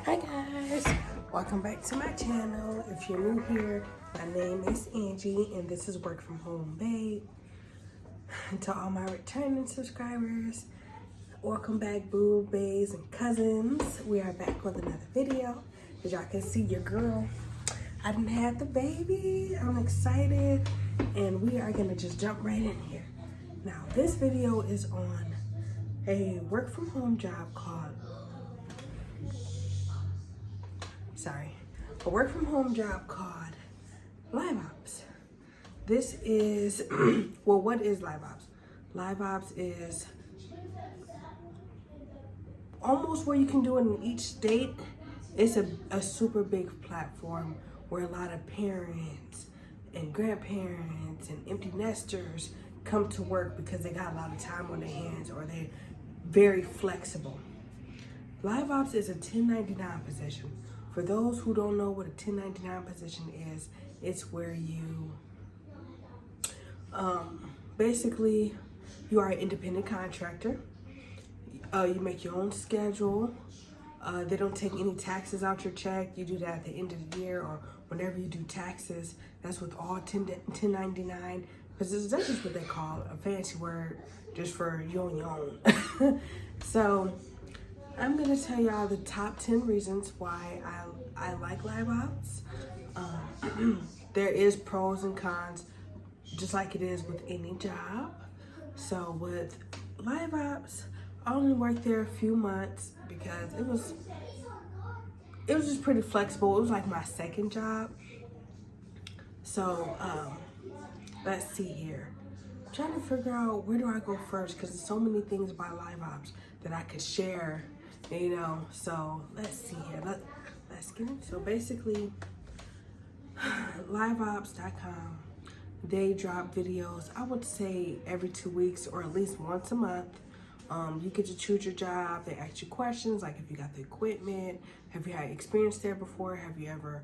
Hi guys, welcome back to my channel. If you're new here, my name is Angie and this is Work From Home Babe. And to all my returning subscribers, welcome back boo babes and cousins. We are back with another video. As y'all can see, your girl, I done had the baby. I'm excited and we are gonna just jump right in here. Now this video is on a work from home job called a work from home job called Liveops. This is, well, what is Liveops? Liveops is almost where you can do it in each state. It's a super big platform where a lot of parents and grandparents and empty nesters come to work because they got a lot of time on their hands or they're very flexible. Liveops is a 1099 position. For those who don't know what a 1099 position is, it's where you basically you are an independent contractor. You make your own schedule. They don't take any taxes out your check. You do that at the end of the year or whenever you do taxes. That's with all 1099 positions. That's just what they call it, a fancy word just for you on your own. So I'm gonna tell y'all the top 10 reasons why I like Liveops. There is pros and cons, just like it is with any job. So with Liveops, I only worked there a few months because it was just pretty flexible. It was like my second job. So let's see here. I'm trying to figure out where do I go first because there's so many things about Liveops that I could share. You know, so let's see here. Let's get it. So basically, liveops.com, they drop videos, I would say every 2 weeks or at least once a month. You get to choose your job. They ask you questions like if you got the equipment, have you had experience there before, have you ever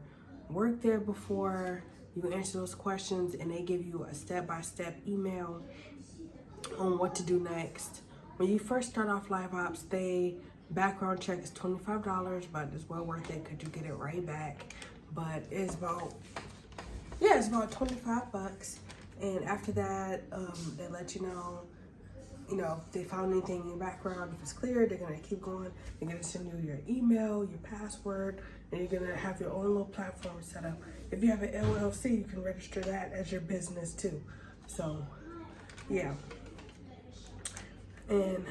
worked there before. You answer those questions and they give you a step-by-step email on what to do next. When you first start off Liveops, background check is $25, but it's well worth it because you get it right back. But it's about 25 bucks. And after that, they let you know, if they found anything in your background, if it's clear, they're gonna keep going. They're gonna send you your email, your password, and you're gonna have your own little platform set up. If you have an LLC, you can register that as your business too. So, yeah. And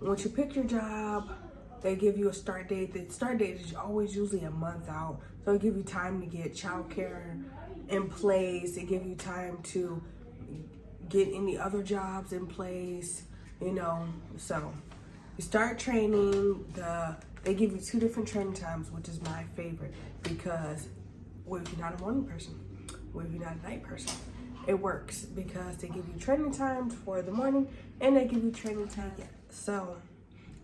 once you pick your job, they give you a start date. The start date is always usually a month out. So they give you time to get childcare in place. They give you time to get any other jobs in place, So you start training. They give you 2 different training times, which is my favorite because what if you're not a morning person? What if you're not a night person? It works because they give you training times for the morning and they give you training time. So,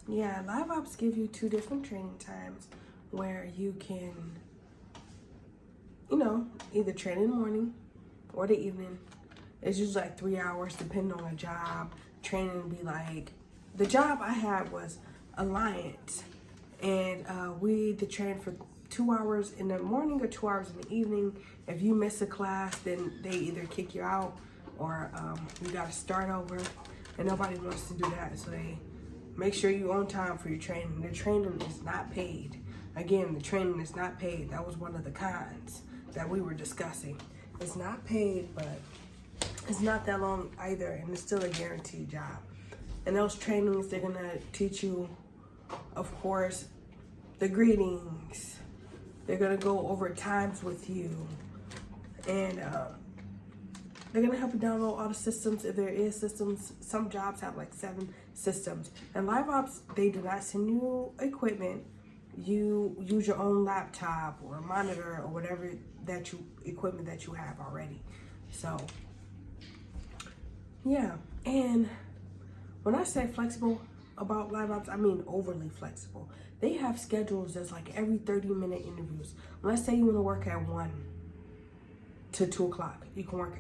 yeah, Liveops give you 2 different training times where you can, either train in the morning or the evening. It's usually like 3 hours depending on the job. Training would be like, the job I had was Alliance and we did train for 2 hours in the morning or 2 hours in the evening. If you miss a class, then they either kick you out or you got to start over. And nobody wants to do that, so they make sure you're on time for your training. The training is not paid. Again, the training is not paid. That was one of the cons that we were discussing. It's not paid, but it's not that long either, and it's still a guaranteed job. And those trainings, they're gonna teach you, of course, the greetings. They're gonna go over times with you, and they're gonna help you download all the systems if there is systems. Some jobs have like 7 systems. And Liveops, they do not send you equipment. You use your own laptop or monitor or whatever equipment that you have already. So, yeah. And when I say flexible about Liveops, I mean overly flexible. They have schedules that's like every 30-minute interviews. Let's say you want to work at 1 to 2 o'clock. You can work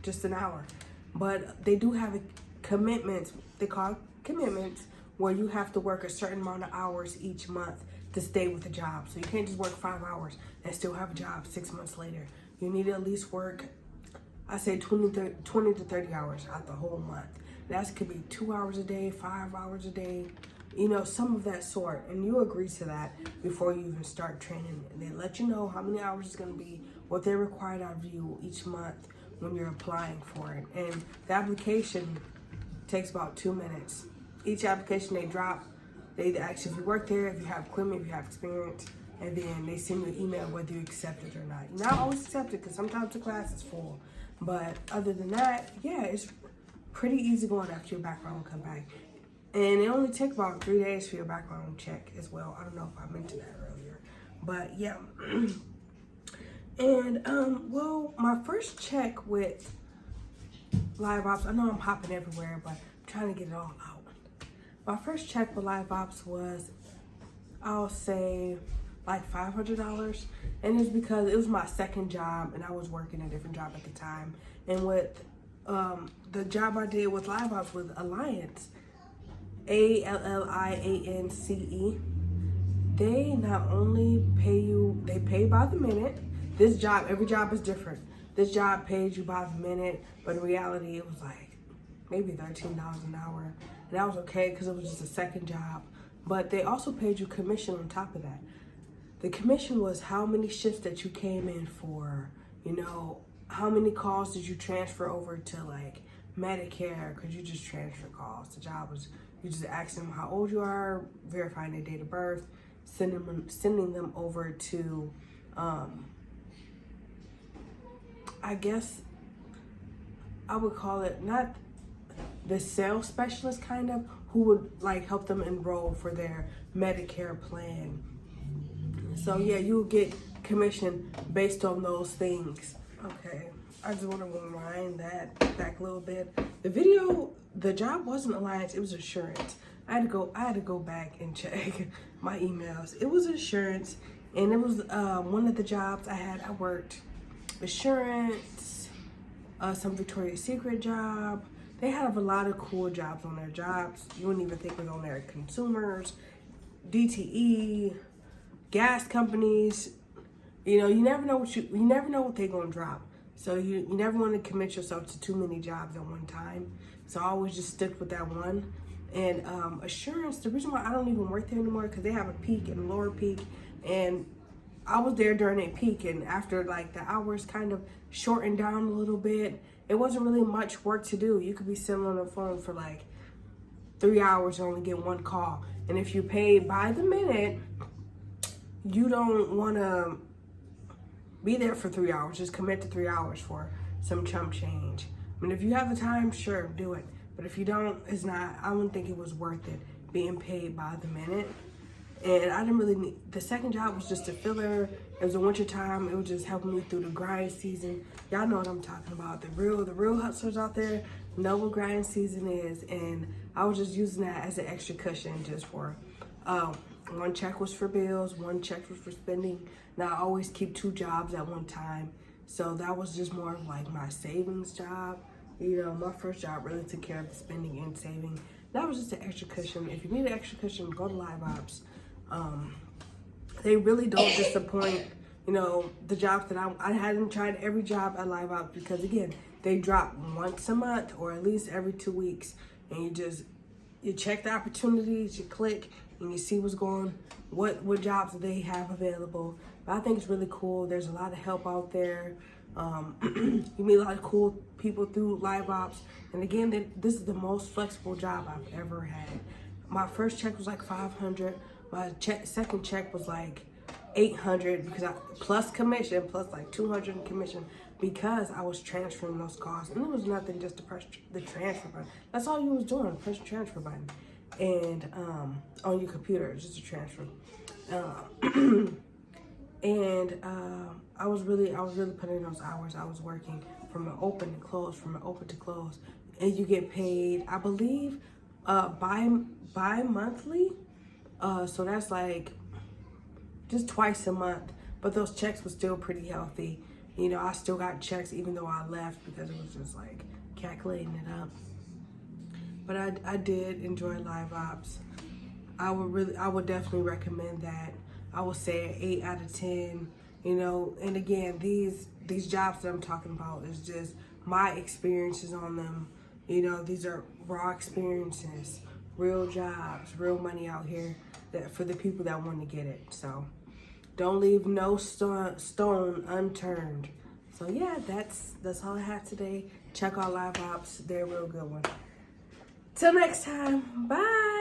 just an hour. But they do have commitments, they call commitments, where you have to work a certain amount of hours each month to stay with the job. So you can't just work 5 hours and still have a job 6 months later. You need to at least work, I say 20 to 30 hours out the whole month. That could be 2 hours a day, 5 hours a day, you know, some of that sort. And you agree to that before you even start training. And they let you know how many hours it's going to be, what they're required out of you each month when you're applying for it. And the application takes about 2 minutes. Each application they drop, they ask if you work there, if you have equipment, if you have experience, and then they send you an email whether you accept it or not. You're not always accepted because sometimes the class is full. But other than that, yeah, it's pretty easy going after your background will come back. And it only takes about 3 days for your background check as well. I don't know if I mentioned that earlier, but yeah. And well, my first check with Liveops, I know I'm hopping everywhere, but I'm trying to get it all out. My first check with Liveops was, I'll say, like $500. And it's because it was my second job and I was working a different job at the time. And with the job I did with Liveops with Alliance, ALLIANCE, they not only pay you, they pay by the minute. This job, every job is different. This job paid you by the minute, but in reality it was like maybe $13 an hour. And that was okay because it was just a second job. But they also paid you commission on top of that. The commission was how many shifts that you came in for, you know, how many calls did you transfer over to like Medicare, because you just transfer calls. The job was, you just ask them how old you are, verifying their date of birth, sending them over to, I guess I would call it not the sales specialist kind of, who would like help them enroll for their Medicare plan. So yeah, you'll get commission based on those things. Okay, I just want to rewind that back a little bit. The job wasn't Alliance, it was Assurance. I had to go back and check my emails. It was Assurance, and it was one of the jobs I had. I worked Assurance, some Victoria's Secret job. They have a lot of cool jobs on their jobs. You wouldn't even think was on their consumers, DTE, gas companies. You know, you never know what they're gonna drop. So you never want to commit yourself to too many jobs at one time. So I always just stick with that one. And Assurance, the reason why I don't even work there anymore, because they have a peak and a lower peak, and I was there during a peak, and after like the hours kind of shortened down a little bit, it wasn't really much work to do. You could be sitting on the phone for like 3 hours and only get one call. And if you pay by the minute, you don't want to be there for 3 hours. Just commit to 3 hours for some chump change. I mean, if you have the time, sure, do it. But if you don't, it's not, I wouldn't think it was worth it being paid by the minute. And I didn't really need, the second job was just a filler. It was a winter time. It was just helping me through the grind season. Y'all know what I'm talking about. The real hustlers out there know what grind season is. And I was just using that as an extra cushion just for, one check was for bills, one check was for spending. Now I always keep 2 jobs at one time. So that was just more of like my savings job. You know, my first job really took care of the spending and saving. That was just an extra cushion. If you need an extra cushion, go to Liveops. They really don't disappoint. You know, the jobs that I hadn't tried every job at Liveops because again, they drop once a month or at least every 2 weeks, and you check the opportunities, you click, and you see what jobs they have available. But I think it's really cool. There's a lot of help out there. You meet a lot of cool people through Liveops. And again, this is the most flexible job I've ever had. My first check was like $500. My second check was like $800 because plus commission, plus like $200 in commission, because I was transferring those costs. And it was nothing just to press the transfer button. That's all you was doing, press the transfer button. And on your computer, it's just a transfer. I was really putting in those hours. I was working from an open to close, and you get paid, I believe, bi-monthly. So that's like just twice a month. But those checks were still pretty healthy. You know, I still got checks even though I left because it was just like calculating it up. But I did enjoy Liveops. I would definitely recommend that. I would say an 8 out of 10. You know, and again, these jobs that I'm talking about is just my experiences on them. You know, these are raw experiences, real jobs, real money out here that for the people that want to get it. So don't leave no stone unturned. So yeah, that's all I have today. Check out Liveops. They're a real good one. Till next time. Bye.